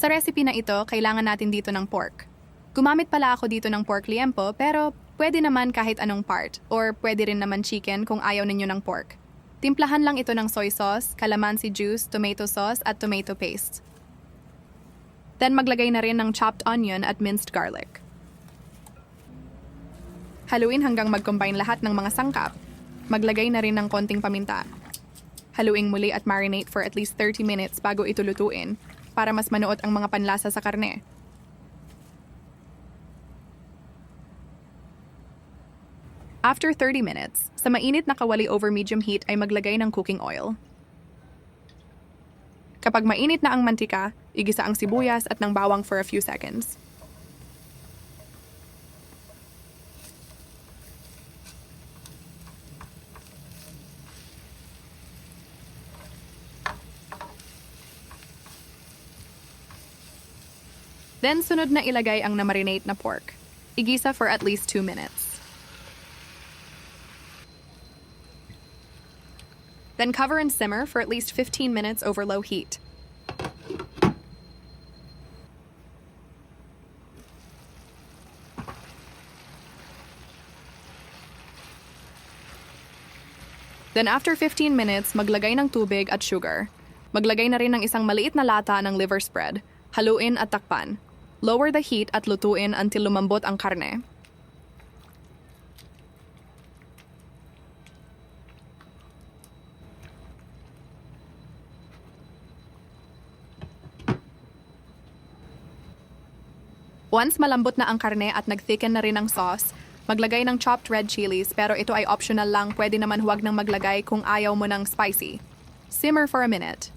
Sa recipe na ito, kailangan natin dito ng pork. Gumamit pala ako dito ng pork liempo pero pwede naman kahit anong part or pwede rin naman chicken kung ayaw ninyo ng pork. Timplahan lang ito ng soy sauce, calamansi juice, tomato sauce at tomato paste. Then maglagay na rin ng chopped onion at minced garlic. Haluin hanggang mag-combine lahat ng mga sangkap. Maglagay na rin ng konting paminta. Haluin muli at marinate for at least 30 minutes bago ito lutuin para mas manuot ang mga panlasa sa karne. After 30 minutes, sa mainit na kawali over medium heat ay maglagay ng cooking oil. Kapag mainit na ang mantika, igisa ang sibuyas at ng bawang for a few seconds. Then sunod na ilagay ang na-marinate na pork. Igisa for at least 2 minutes. Then cover and simmer for at least 15 minutes over low heat. Then after 15 minutes, maglagay ng tubig at sugar. Maglagay na rin ng isang maliit na lata ng liver spread. Haluin at takpan. Lower the heat at lutuin until lumambot ang karne. Once malambot na ang karne at nag-thicken na rin ang sauce, maglagay ng chopped red chilies pero ito ay optional lang, pwede naman huwag nang maglagay kung ayaw mo ng spicy. Simmer for a minute.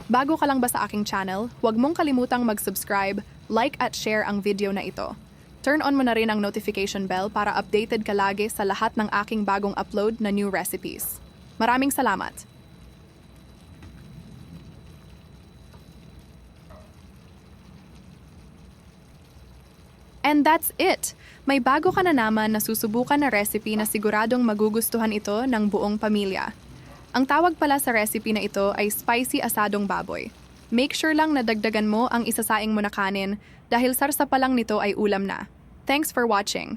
Bago ka lang ba sa aking channel, huwag mong kalimutang mag-subscribe, like at share ang video na ito. Turn on mo na rin ang notification bell para updated ka lagi sa lahat ng aking bagong upload na new recipes. Maraming salamat! And that's it! May bago ka na naman na susubukan na recipe na siguradong magugustuhan ito ng buong pamilya. Ang tawag pala sa recipe na ito ay spicy asadong baboy. Make sure lang na dagdagan mo ang isasaing mo na kanin dahil sarsa pa lang nito ay ulam na. Thanks for watching!